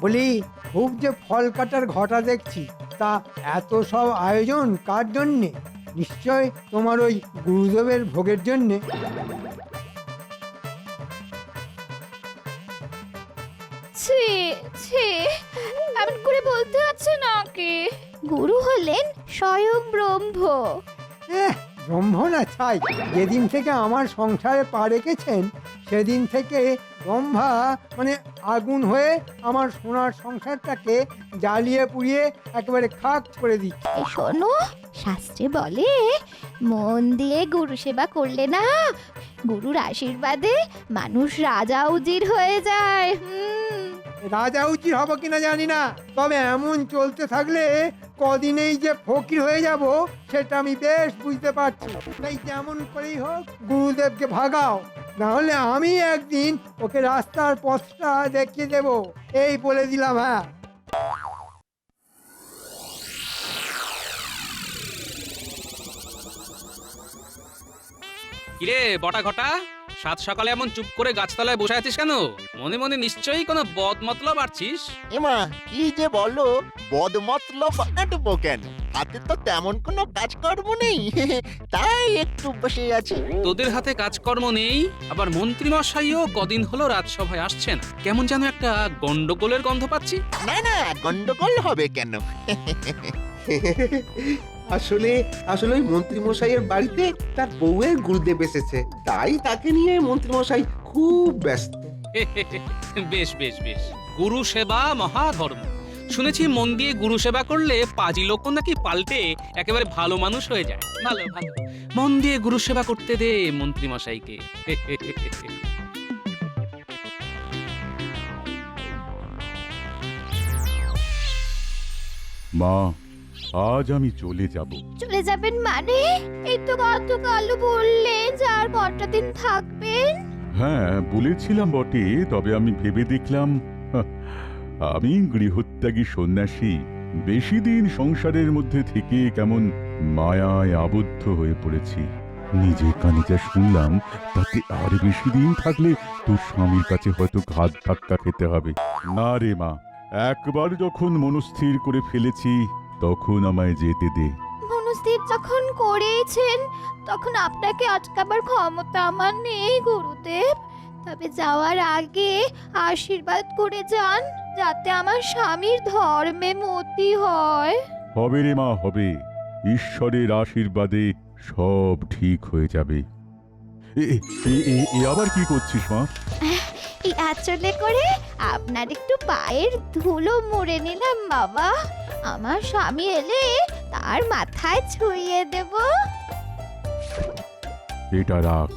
বলি, খুব যে ফল কাটার ঘটা দেখছি, তা এত সব আয়োজন কার জন্যে? নিশ্চয় তোমার ওই গুরুদেবের ভোগের জন্যে। ছি ছি, এমন করে বলতে আছে নাকি? গুরু হলেন স্বয়ং ব্রহ্ম। ব্রহ্ম না ছাই, যেদিন থেকে আমার সংসারে পা রেখেছেন সেদিন থেকে ব্রহ্মা মানে আগুন হয়ে আমার সোনার সংসারটাকে জ্বালিয়ে পুড়িয়ে একেবারে খাক করে দিচ্ছে। এই শোনো, শাস্ত্রে বলে মন দিয়ে গুরু সেবা করলে না, গুরুর আশীর্বাদে মানুষ রাজা উজির হয়ে যায়। রাজা উচিত হবো কিনা জানি না, তবে এমন চলতে থাকলে কদিনেই যে ফকির হয়ে যাব সেটা আমি বেশ বুঝতে পারছি। তাই যেমন করেই হোক গুরুদেবকে ভাগাও, না হলে আমি একদিন ওকে রাস্তার পথটা দেখিয়ে দেব, এই বলে দিলাম। হ্যাঁ, কিরে বটা ঘটা, সাত সকালে এমন চুপ করে গাছতলায় বসে আছিস কেন? মনে মনে নিশ্চয়ই কোনো বদ মতলব আছিস। এমা কি যে বলো, বদমতলব আটবো কেন? হাতে তো তেমন কোনো কাজকর্ম নেই, তাই একটু বসে আছি। তোদের হাতে কাজকর্ম নেই, আবার মন্ত্রী মশাইও কদিন হলো রাজসভায় আসছেন, কেমন যেন একটা গন্ডগোলের গন্ধ পাচ্ছি। না না, গন্ডগোল হবে কেন? আসলে আসলে ওই মন্ত্রী মশাইয়ের বাড়িতে তার বউয়ের গুরুদেব এসেছে, তাই তাকে নিয়ে মন্ত্রী মশাই খুব ব্যস্ত। বেশ বেশ বেশ, গুরু সেবা মহাধর্ম। শুনেছি মন দিয়ে গুরু সেবা করলে পাজি লোক নাকি পাল্টে একেবারে ভালো মানুষ হয়ে যায়। ভালো ভালো, মন দিয়ে গুরু সেবা করতে দে মন্ত্রী মশাইকে। মা, আজ আমি চলে যাব। চলে যাবেন মানে? এই তো গতকাল বললেন যে আর কটা দিন থাকবেন। হ্যাঁ বলেছিলাম বটে, তবে আমি ভেবে দেখলাম আমি গৃহত্যাগী সন্ন্যাসী, বেশি দিন সংসারের মধ্যে থেকে কেমন মায়ায় আবদ্ধ হয়ে পড়েছি। নিজের কানে যা শুনলাম তাতে আর বেশি দিন থাকলে তোর স্বামীর কাছে হয়তো ঘাত ধাক্কা খেতে হবে। না রে মা, একবার যখন মনস্থির করে ফেলেছি তখন আমায় যেতে দে। মনস্থির যখন করেছেন তখন আপনাকে আটকাবার ক্ষমতা আমার নেই গুরুদেব। তবে যাওয়ার আগে আশীর্বাদ করে যান যাতে আমার স্বামীর ধর্মে মতি হয়। হবে রে মা, হবে। ঈশ্বরের আশীর্বাদে সব ঠিক হয়ে যাবে। এ আবার কি করছিস মা? এই আঁচলে করে আপনার একটু পায়ের ধুলো মুড়ে নিলাম বাবা। আমার স্বামী এলে তার মাথায় ছুঁয়ে দেব। এটা রাখ,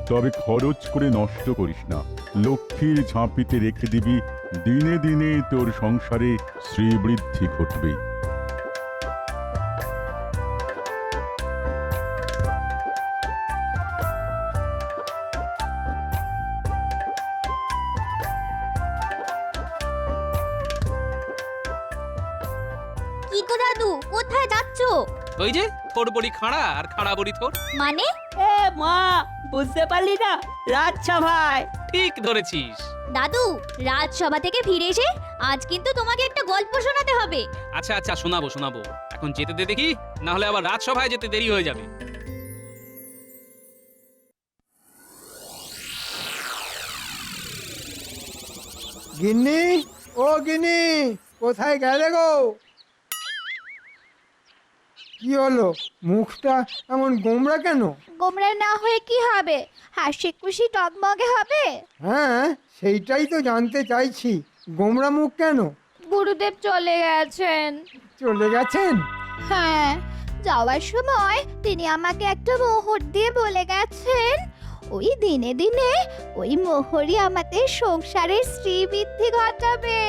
তবে খরচ করে নষ্ট করিস না। লক্ষ্মীর ঝাঁপিতে রেখে দিবি, দিনে দিনে তোর সংসারে শ্রীবৃদ্ধি ঘটবে। কি গো দাদু, কোথায় যাচ্ছো? ওই যে তোর বড়ি খাড়া আর খাড়া বড়ি তোর। মানে? এ মা, বুঝতে পারলি না? রাজসভায়। ঠিক ধরেছিস। দাদু, রাজসভা থেকে ফিরে এসে আজ কিন্তু তোমাকে একটা গল্প শোনাতে হবে। আচ্ছা আচ্ছা, শোনাবো শোনাবো, এখন যেতে দে দেখি, না হলে আবার রাজসভায় যেতে দেরি হয়ে যাবে। গিন্নি, ও গিন্নি, কোথায় গেলে গো? কি হলো, মুখটা এমন গোমড়া কেন? গোমরা না হয়ে কি হবে, হাসি খুশি টকমগে হবে। হ্যাঁ, সেইটাই তো জানতে চাইছি, গোমড়া মুখ কেন? গুরুদেব চলে গেছেন। চলে গেছেন? হ্যাঁ, যাওয়ার সময় তিনি আমাকে একটা মোহর দিয়ে বলে গেছেন, ওই দিনে দিনে ওই মোহরই আমাদের সংসারের শ্রীবৃদ্ধি ঘটাবে।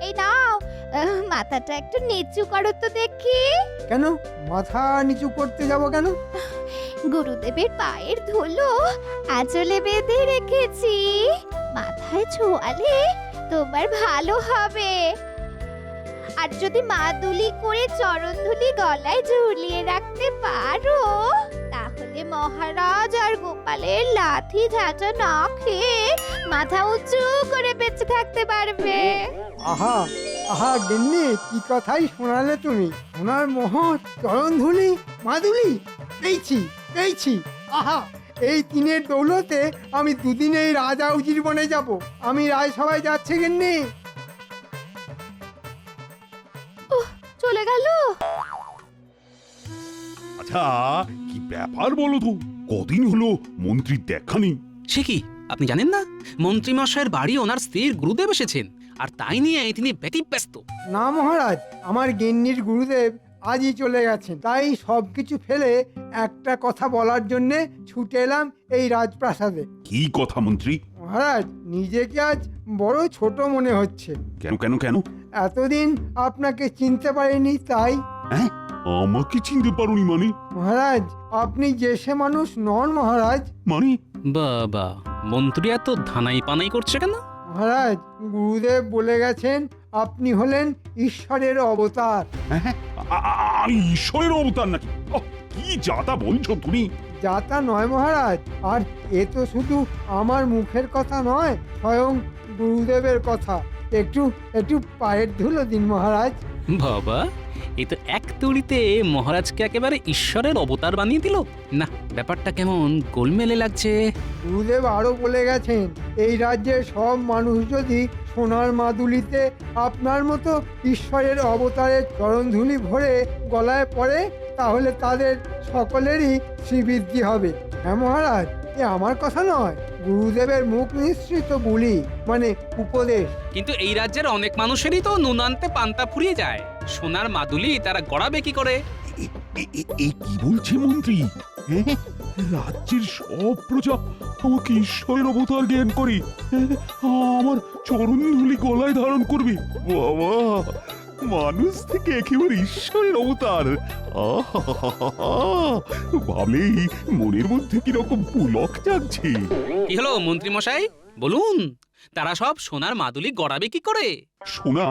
এই নাও, মাথাটা একটু নিচু করো তো দেখি। কেন মাথা নিচু করতে যাব কেন? গুরুদেবের পায়ের ধুলো আঁচলে বেঁধে রেখেছি, মাথায় ছোঁয়ালে তোমার ভালো হবে। আর যদি মাদুলি করে চরণধুলি গলায় ঝুলিয়ে রাখতে পারো তাহলে মহারাজ আর গোপালের লাঠি ঝাঁটা না খেয়ে মাথা উঁচু করে বেঁচে থাকতে পারবে। আহা আহা গিন্নি, কি কথাই শোনালে তুমি। সোনার মোহর, চরণধুলি, মাদুলি পেয়েছি পেয়েছি। আহা, এই তিনের দৌলতে আমি দুদিনেই রাজা উজির বনে যাব। আমি রাজসভায় যাচ্ছে গিন্নি। চলে গেল। আচ্ছা, কি ব্যাপার বলো তো? কদিন হলো মন্ত্রীর দেখা নেই। সে কি, আপনি জানেন না? মন্ত্রীমশাইয়ের বাড়ি ওনার স্ত্রীর গুরুদেব এসেছেন, আর তাই নিয়ে তিনি ব্যতিব্যস্ত। না মহারাজ, আমার গিন্নির গুরুদেব আজই চলে গেছেন। তাই সবকিছু ফেলে একটা কথা বলার জন্যে ছুটে এলাম এই রাজপ্রাসাদে। কি কথা মন্ত্রী? মহারাজ, নিজেকে আজ বড় ছোট মনে হচ্ছে। কেন কেন কেন? এতদিন আপনাকে চিনতে পারিনি তাই। হ্যাঁ, আমাকে চিনতে পারোনি মানে? মহারাজ, আপনি যে সে মানুষ নন মহারাজ। মানে বাবা, মন্ত্রী এত ধানাই পানাই করছে কেন? মহারাজ, গুরুদেব বলে গেছেন আপনি হলেন ঈশ্বরের অবতার। হ্যাঁ, আমি ঈশ্বরের অবতার নাকি? কি যাতা বলছো তুমি? যাতা নয় মহারাজ, আর এ তো শুধু আমার মুখের কথা নয়, স্বয়ং গুরুদেবের কথা। একটু একটু পায়ের ধুলো দিন মহারাজ। বাবা, এই তো এক তুড়িতে মহারাজকে একেবারে ঈশ্বরের অবতার বানিয়ে দিল। না, ব্যাপারটা কেমন গোলমেলে লাগছে। গুরুদেব আরো বলে গেছেন, এই রাজ্যের সব মানুষ যদি সোনার মাদুলিতে আপনার মতো ঈশ্বরের অবতারের চরণধুলি ভরে গলায় পড়ে, তাহলে তাদের সকলেরই শ্রীবৃদ্ধি হবে। হ্যাঁ মহারাজ, এ আমার কথা নয়, গুরুদেবের মুখ নিঃসৃত বুলি, মানে উপদেশ। কিন্তু এই রাজ্যের অনেক মানুষেরই তো নুন আনতে পান্তা ফুরিয়ে যায়। সোনার মাদুলি তারা গড়াবে কি করে? এই কি বলছে মন্ত্রী? হ্যাঁ, রাজ্যের সব প্রজা আমাকে ঈশ্বরের অবতার জ্ঞান করে আমার চরণ ধুলি গলায় ধারণ করবে। বাবা, মানুষ থেকে একেবারে ঈশ্বরের অবতার। ভাবলেই মনের মধ্যে কিরকম পুলক জাগছে। কি হলো মন্ত্রী মশাই, বলুন, তারা সব সোনার মাদুলি গড়াবে কি করে? সোনা?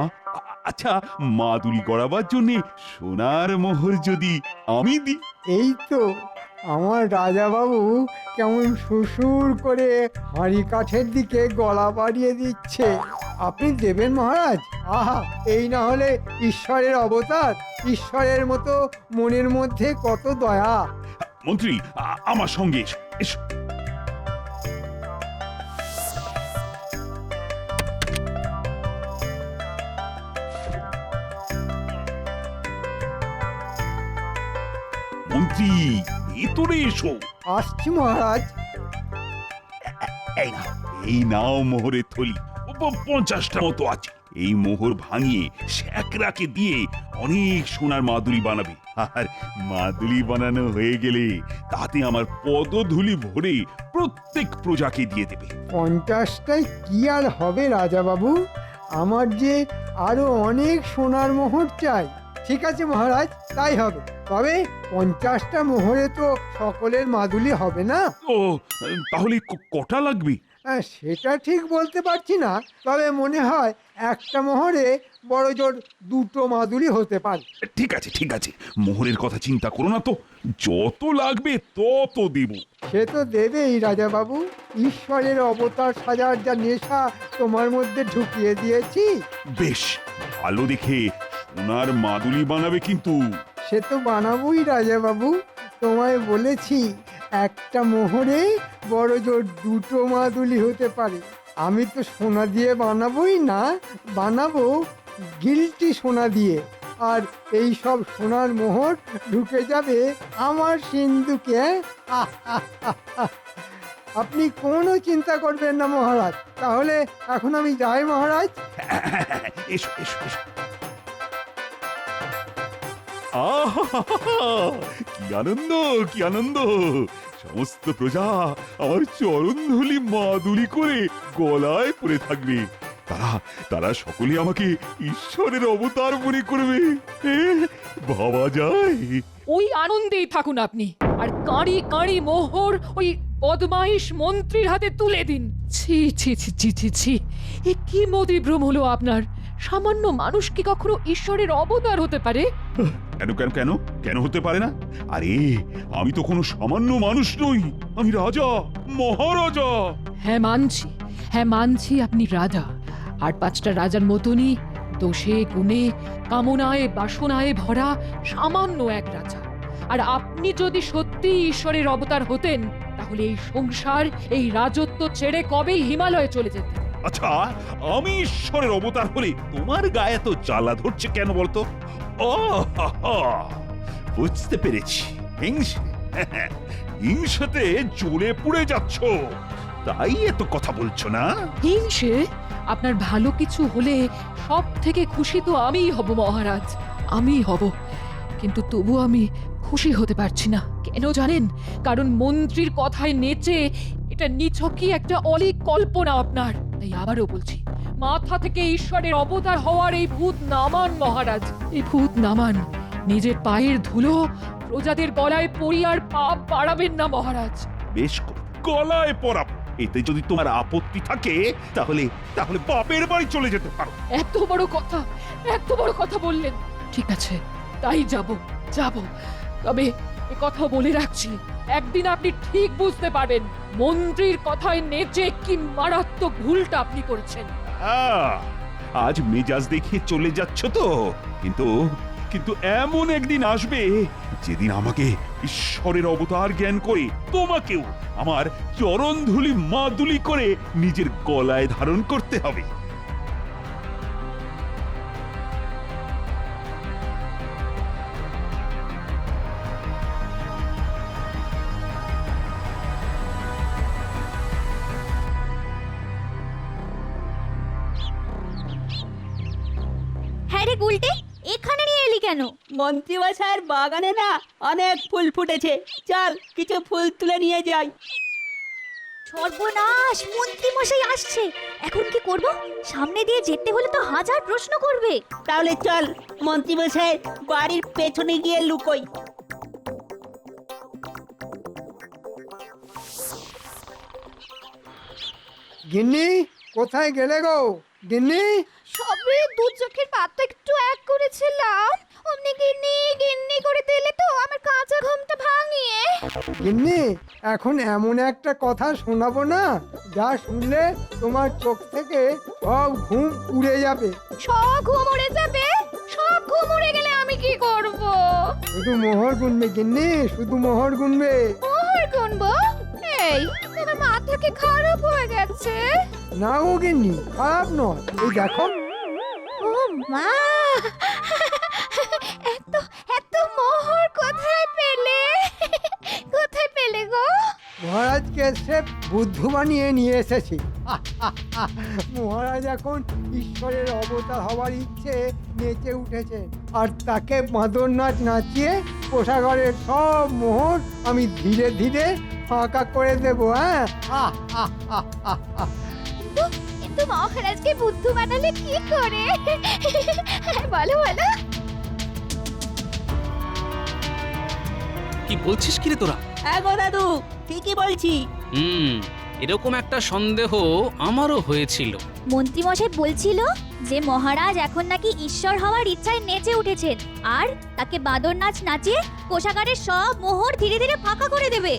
আচ্ছা, মাদুলি গড়াবার জন্য সোনার মোহর যদি আমি দিই? এই তো আমার রাজা বাবু কেমন সুসুর করে হাঁড়ি কাঠের দিকে গলা বাড়িয়ে দিচ্ছে। আপনি দেবেন মহারাজ? আহা, এই না হলে ঈশ্বরের অবতার। ঈশ্বরের মতো মনের মধ্যে কত দয়া। মন্ত্রী, আমার সঙ্গে এসো, এসো। মন্ত্রী, ভেতরে এসো। আসছি মহারাজ। এই নাও মোহরের থলি। 50টা মতো আছে। এই মোহর ভাঙিয়ে শ্যাকরাকে দিয়ে অনেক সোনার মাদুলি বানাবে। আর মাদুলি বানানো হয়ে গেলে তাতে আমার পদধূলি ভরে প্রত্যেক প্রজাকে দিয়ে দেবে। 50টায় কি আর হবে রাজা বাবু, আমার যে আরো অনেক সোনার মোহর চাই। ঠিক আছে মহারাজ, তাই হবে। তবে 50টা মোহরে তো সকলের মাদুলি হবে না। ও, তাহলে কটা লাগবে? সেটা ঠিক বলতে পারছি না, তবে মনে হয় একটা মোহরে বড় জোর 2টো মাদুলি হতে পারে। ঠিক আছে, ঠিক আছে, মোহরের কথা চিন্তা করো না তো। যত লাগবে তত দেব। সে তো দেবেই রাজা বাবু। ঈশ্বরের অবতার সাজার যা নেশা তোমার মধ্যে ঢুকিয়ে দিয়েছি। বেশ, ভালো দেখে সোনার মাদুলি বানাবে কিন্তু। সে তো বানাবোই রাজা বাবু, তোমায় বলেছি একটা মোহরে বড় জোর 2টো মাদুলি হতে পারে। আমি তো সোনা দিয়ে বানাবোই না, বানাবো গিলটি সোনা দিয়ে। আর এই সব সোনার মোহর ঢুকে যাবে আমার সিন্ধুকে। আহ, আহ, আহ, আহ। আপনি কোনো চিন্তা করবেন না মহারাজ। তাহলে এখন আমি যাই মহারাজ। এসো, এসো, এসো। কি আনন্দ, কি আনন্দ! সমস্ত প্রজা আমার চরণ ধুলি মাদুলি করে গলায় পড়ে থাকবে। তারা তারা সকলে আমাকে ঈশ্বরের অবতার মনে করবে। ভাবা যায়? ওই আনন্দেই থাকুন আপনি, আর কাঁড়ি কাঁড়ি মোহর ওই বদমাইশ মন্ত্রীর হাতে তুলে দিন। ছি ছি ছি ছি ছি ছি, এ কি মতিভ্রম হলো আপনার? সামান্য মানুষ কি কখনো ঈশ্বরের অবতার হতে পারে? কেন কেন কেন কেন হতে পারে না? আরে, আমি তো কোনো সামান্য মানুষ নই, আমি রাজা, মহারাজা। হ্যাঁ মানছি, হ্যাঁ মানছি আপনি রাজা, আর 5টা রাজার মতনই দোষে গুণে কামনায় বাসনায় ভরা সামান্য এক রাজা। আর আপনি যদি সত্যি ঈশ্বরের অবতার হতেন তাহলে এই সংসার এই রাজত্ব ছেড়ে কবেই হিমালয়ে চলে যেতেন। আচ্ছা, আমি ঈশ্বরের অবতার হলে তোমার গায়ে তো জ্বালা ধরছে কেন বলতো? ও হা হা, বুঝতে পেরেছি। হিংসাতে জ্বলে পুড়ে যাচ্ছ, তাই এত কথা বলছো না? হিংসে? আপনার ভালো কিছু হলে সব থেকে খুশি তো আমিই হব মহারাজ, আমিই হব। কিন্তু তবু আমি খুশি হতে পারছি না। কেন জানেন? কারণ মন্ত্রীর কথায় নেচে এটা নিছকই একটা অলীক কল্পনা আপনার। তাই আবারও বলছি, মাথা থেকে ঈশ্বরের অবতার হওয়ার এই ভূত নামান মহারাজ, এই ভূত নামান। নিজের পায়ের ধুলো প্রজাদের গলায় পরিয়ার পাপ বাড়াবেন না মহারাজ। বেশ, গলায় পরাব। এতে যদি তোমার আপত্তি থাকে তাহলে তাহলে বাপের বাড়ি চলে যেতে পারো। এত বড় কথা বললেন। ঠিক আছে, তাই যাব। তবে এ কথা বলে রাখছি, একদিন আপনি ঠিক বুঝতে পারবেন মন্ত্রীর কথায় নেচে কি মারাত্মক ভুলটা আপনি করেছেন। আজ মেজাজ দেখিয়ে চলে যাচ্ছ তো, কিন্তু কিন্তু এমন একদিন আসবে যেদিন আমাকে ঈশ্বরের অবতার জ্ঞান করে তোমাকেও আমার চরণধুলি মাদুলি করে নিজের গলায় ধারণ করতে হবে। হ্যাঁ রে গুলটে, এখানে নিয়ে এলি কেন? মন্ত্রীমশাইয়ের বাগানে না অনেক ফুল ফুটেছে, চল কিছু ফুল তুলে নিয়ে যাই। সর্বনাশ, মন্ত্রী মশাই আসছে। এখন কি করব? সামনে দিয়ে যেতে হলে তো হাজার প্রশ্ন করবে। তাহলে চল মন্ত্রীমশাইয়ের বাড়ির পেছনে গিয়ে লুকোই। গিন্নি, কোথায় গেলে গো গিন্নি? সবে দু চোখের পাতা একটু এক করেছিলাম, অমনি গিন্নি গিন্নি করে দিলে তো আমার কাঁচা ঘুমটা ভাঙিয়ে। গিন্নি, এখন এমন একটা কথা শোনাবো না, যা শুনলে তোমার চোখ থেকে সব ঘুম উড়ে যাবে। সব ঘুম উড়ে যাবে? সব ঘুম উড়ে গেলে আমি কি করব? শুধু মোহর গুনবে গিন্নি, শুধু মোহর গুনবে। মোহর গুনবো? এই, তোমার মাথা কি খারাপ হয়ে গেছে? না গো গিন্নি, খারাপ নয়, এই দেখো। ও মা, এত এত মোহর কোথায় পেলে? কোথায় পেলে গো? মহারাজকে সে বুদ্ধ বানিয়ে নিয়ে এসেছি। মহারাজ এখন ঈশ্বরের অবতার হওয়ার ইচ্ছে নেচে উঠেছেন, আর তাকে মাদর নাচ নাচিয়ে কোষাগারের সব মোহর আমি ধীরে ধীরে ফাঁকা করে দেবো। হ্যাঁ, কিন্তু মহারাজকে বুদ্ধ বানালে কি করে? বলো বলো। কি বলছিস কি রে তোরা? হ্যাঁ গো দাদু, ঠিকই বলছি। এরকম একটা সন্দেহ আমারও হয়েছিল। মন্ত্রী মশাই বলছিল যে মহারাজ এখন নাকি ঈশ্বর হওয়ার ইচ্ছায় নেচে উঠেছেন, আর তাকে বাদর নাচ নাচিয়ে কোষাগারের সব মোহর ধীরে ধীরে ফাঁকা করে দেবে।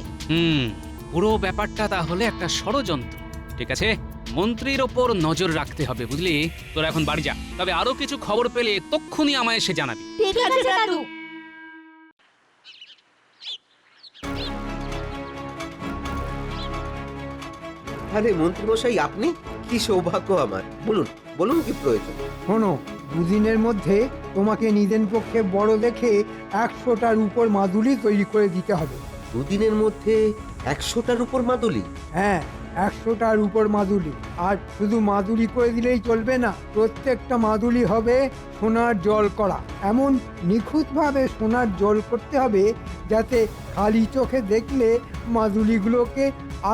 পুরো ব্যাপারটা তাহলে একটা ষড়যন্ত্র। ঠিক আছে, মন্ত্রীর ওপর নজর রাখতে হবে, বুঝলি? তোরা এখন বাড়ি যা, তবে আরো কিছু খবর পেলে তক্ষুনি আমায় এসে জানাবি। ঠিক আছে দাদু। আরে মন্ত্রীমশাই, আপনি? কি সৌভাগ্য আমার। বলুন বলুন, কি প্রয়োজন? শোনো, দুদিনের মধ্যে তোমাকে নিদেন পক্ষে বড় দেখে 100টার উপর মাদুলি তৈরি করে দিতে হবে। দুদিনের মধ্যে 100টার উপর মাদুলি? হ্যাঁ, 100টার উপর মাদুলি। আর শুধু মাদুলি করে দিলেই চলবে না, প্রত্যেকটা মাদুলি হবে সোনার জল করা। এমন নিখুঁতভাবে সোনার জল করতে হবে যাতে খালি চোখে দেখলে মাদুলিগুলোকে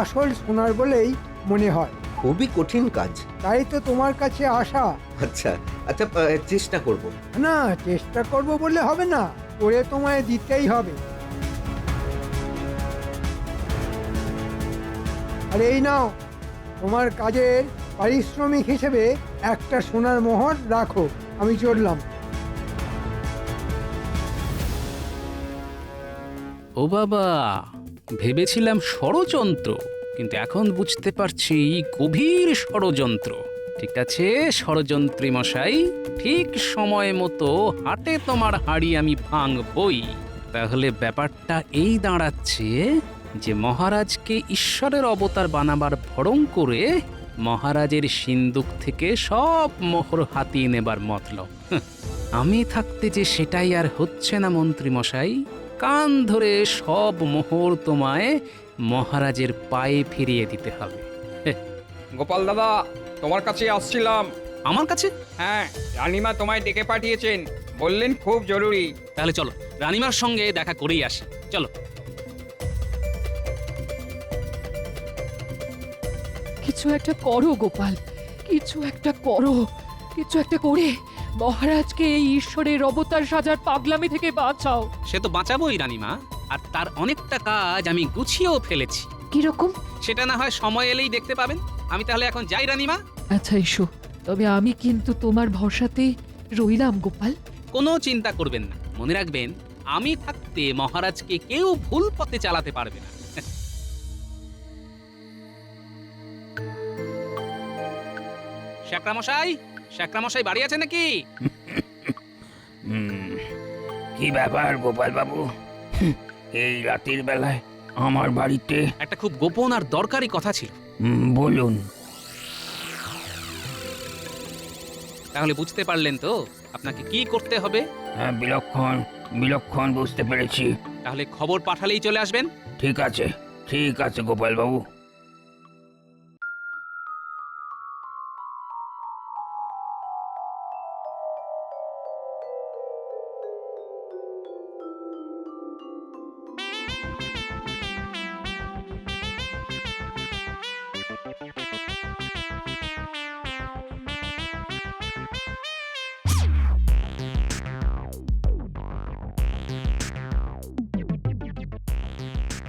আসল সোনার বলেই মনে হয়। খুবই কঠিন কাজ। তাই তো তোমার কাছে আসা। আচ্ছা আচ্ছা, চেষ্টা করব। না, চেষ্টা করব বললে হবে না, করে তোমায় দিতেই হবে। আর এই নাও, তোমার কাজের পারিশ্রমিক হিসেবে একটা সোনার মোহর রাখো। আমি চললাম। ও বাবা, ভেবেছিলাম ষড়যন্ত্র, কিন্তু এখন বুঝতে পারছি গভীর ষড়যন্ত্র। ঠিক আছে ষড়যন্ত্রী মশাই, ঠিক সময় মতো হাটে তোমার হাড়ি আমি ভাঙবই। তাহলে ব্যাপারটা এই দাঁড়াচ্ছে যে মহারাজকে ঈশ্বরের অবতার বানাবার ভড়ং করে মহারাজের সিন্দুক থেকে সব মোহর হাতিয়ে নেবার মতলব। আমি থাকতে যে সেটাই আর হচ্ছে না মন্ত্রী মশাই। কান ধরে সব মোহর তোমায় মহারাজের পায়ে ফিরিয়ে দিতে হবে। গোপাল দাদা, তোমার কাছে আসছিলাম। আমার কাছে? হ্যাঁ, রানীমা তোমায় ডেকে পাঠিয়েছেন, বললেন খুব জরুরি। তাহলে চলো রানীমার সঙ্গে দেখা করেই আসি, চলো। কিছু একটা করো গোপাল, কিছু একটা করো, কিছু একটা করে মহারাজকে এই ঈশ্বরের অবতার সাজার পাগলামি থেকে বাঁচাও। সে তো বাঁচাবোই রানীমা, আর তার অনেকটা কাজ আমি গুছিয়েও ফেলেছি। কিরকম? সেটা না হয় সময় এলেই দেখতে পাবেন। আমি তাহলে এখন যাই রানীমা। আচ্ছা এসো, তবে আমি কিন্তু তোমার ভরসাতেই রইলাম গোপাল। কোনো চিন্তা করবেন না, মনে রাখবেন আমি থাকতে মহারাজকে কেউ ভুল পথে চালাতে পারবে না। শ্যাকরামশাই বাড়ি আছে নাকি? কি ব্যাপার গোপাল বাবু, এই রাতের বেলায় আমার বাড়িতে? একটা খুব গোপন আর দরকারি কথা ছিল। বলুন। তাহলে বুঝতে পারলেন তো আপনাকে কি করতে হবে? হ্যাঁ, বিলক্ষণ বুঝতে পেরেছি। তাহলে খবর পাঠালেই চলে আসবেন। ঠিক আছে গোপাল বাবু।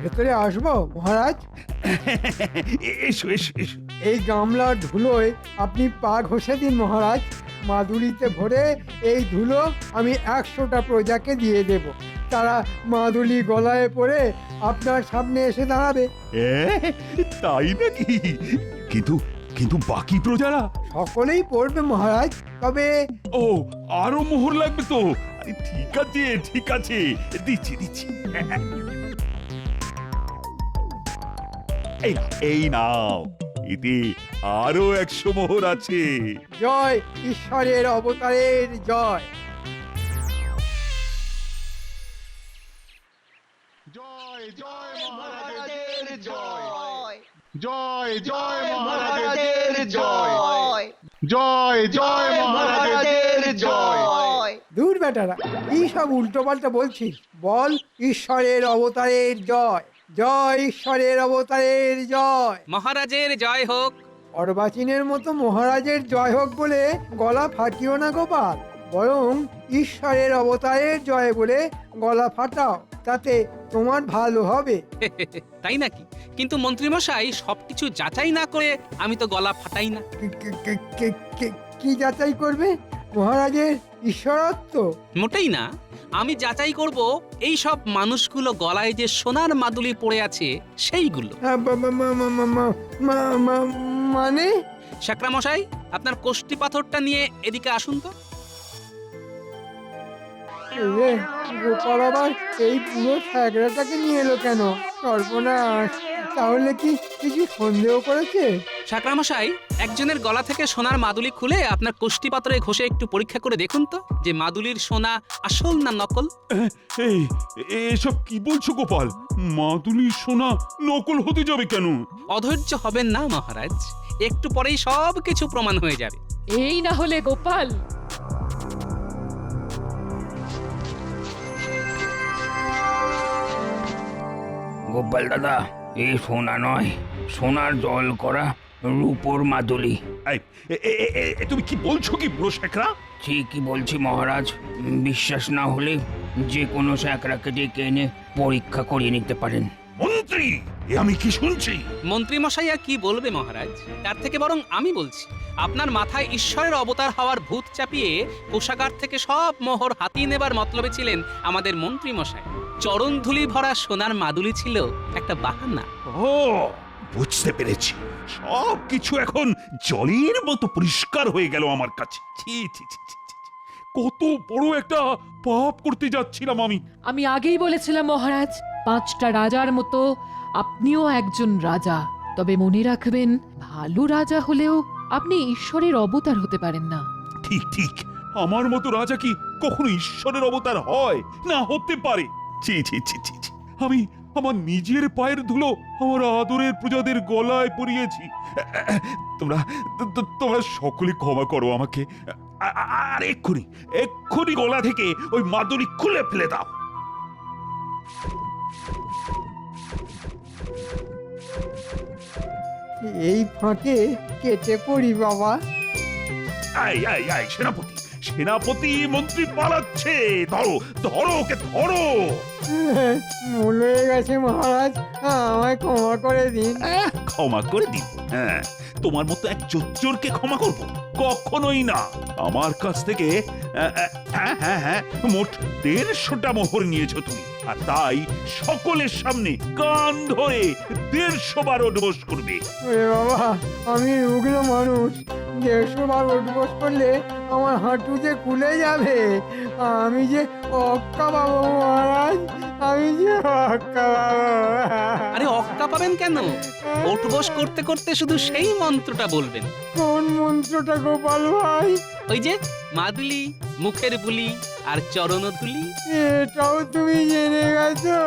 ভেতরে আসবো মহারাজ? এসো এসো এসো। এই গামলার ধুলোয় আপনি পা ঘষে দিন মহারাজ। মাদুলিতে ভরে এই ধুলো আমি 100টা প্রজাকে দিয়ে দেব। তারা মাদুলি গলায় পরে আপনার সামনে এসে দাঁড়াবে। তাই নাকি? কিন্তু কিন্তু বাকি প্রজারা? সকলেই পড়বে মহারাজ, তবে ও, আরো মোহর লাগবে তো? আরে ঠিক আছে দিচ্ছি। এই নাও, এতে আরো 100 মোহর আছে। জয় ঈশ্বরের অবতারের জয়। জয় জয় মহারাজের জয়, জয় জয় মহারাজের জয়, জয় জয় মহারাজের জয়। দূর বেটারা, কি সব উল্টো পাল্টা বলছিস? বল ঈশ্বরের অবতারের জয়, জয় ঈশ্বরের অবতারের জয়। মহারাজের জয় হোক। অর্বাচীনের মতো মহারাজের জয় হোক বলে গলা ফাটিও না গোপাল, বরং ঈশ্বরের অবতারের জয় বলে গলা ফাটাও, তাতে তোমার ভালো হবে। তাই নাকি? কিন্তু মন্ত্রীমশাই, সবকিছু যাচাই না করে আমি তো গলা ফাটাই না। কি যাচাই করবে? মহারাজের ঈশ্বরত্ব? মোটেই না। আমি যাচাই করব এই সব মানুষগুলো গলায় যে সোনার মাদুলি পড়ে আছে সেইগুলো। মানে? শ্যাকরামশাই, আপনার কোষ্ঠী পাথরটা নিয়ে এদিকে আসুন তো। গোপাল আবার এই পুরো স্যাগরাটাকে নিয়ে এলো কেন? সর্বনাশ! তাহলে কি কিছু সন্দেহ করেছে? শ্যাকরামশাই, একজনের গলা থেকে সোনার মাদুলি খুলে আপনার কোষ্ঠী পাথরে ঘষে একটু পরীক্ষা করে দেখুন তো যে মাদুলির সোনা আসল না নকল। এই এসব কি বলছো গোপাল? মাদুলির সোনা নকল হতে যাবে কেন? অধৈর্য হবেন না মহারাজ, একটু পরেই সব কিছু প্রমাণ হয়ে যাবে। এই না হলে গোপাল। গোপাল দাদা, এই সোনা নয়, সোনার জল করা রূপোর মাদুলি। তুমি কি বলছো কি বুড়ো শেখরা? ঠিকই বলছি মহারাজ। বিশ্বাস না হলে যে কোনো শেখরাকে ডেকে এনে পরীক্ষা করিয়ে নিতে পারেন। মন্ত্রী, এ আমি কি শুনছি? মন্ত্রী মশাই আর কি বলবে মহারাজ, তার থেকে বরং আমি বলছি। আপনার মাথায় ঈশ্বরের অবতার হওয়ার ভূত চাপিয়ে কোষাগার থেকে সব মোহর হাতিয়ে নেবার মতলবে ছিলেন আমাদের মন্ত্রী মশাই। চরণ ধুলি ভরা সোনার মাদুলি ছিল একটা বাহানা। ও বুঝতে পেরেছি, সব কিছু এখন জলের মতো পরিষ্কার হয়ে গেল আমার কাছে। ছি ছি ছি ছি ছি, কত বড় একটা পাপ করতে যাচ্ছিলাম আমি। আমি আগেই বলেছিলাম মহারাজ, 5টা রাজার মতো আপনিও একজন রাজা। তবে মনে রাখবেন, ভালো রাজা হলেও আপনি ঈশ্বরের অবতার হতে পারেন না। ঠিক ঠিক, আমার মতো রাজা কি কখনো ঈশ্বরের অবতার হয়? না, হতে পারে। ছি ছি ছি ছি ছি, আমি আমার নিজের পায়ের ধুলো আমার আদরের প্রজাদের গলায় পরিয়েছি। তোমরা তোমরা সকলে ক্ষমা করো আমাকে। আর এক্ষুনি এক্ষুনি গলা থেকে ওই মাদুরি খুলে ফেলে দাও। এই ফাঁকে কেটে পড়ি বাবা। আই আই আই, সেনাপতি সেনাপতি, মন্ত্রী পালাচ্ছে। ধরো ধরো, ওকে ধরো। ভুল হয়ে গেছে মহারাজ, আমায় ক্ষমা করে দিন। ক্ষমা করে দিন? হ্যাঁ, তোমার মতো এক চোরকে ক্ষমা করব? কখনোই না। আমার কাছ থেকে হ্যাঁ হ্যাঁ হ্যাঁ, মোট 150টা মোহর নিয়েছো তুমি, আর তাই সকলের সামনে কান ধরে 150 বার উঠবোস করবে। ওরে বাবা, আমি রুগ্ন মানুষ, 150 বার উঠবোস করলে আমার হাঁটু যে খুলে যাবে। আমি যে অক্কা পাবো মহারাজ, আমি যে অক্কা পাবো। আরে অক্কা পাবেন কেন? ওঠবস করতে করতে শুধু সেই মন্ত্রটা বলবেন। কোন মন্ত্রটা গোপাল ভাই? ওই যে মাদুলি, মুখের বুলি আর চরণধুলি। এটাও তুমি জেনে গেছো?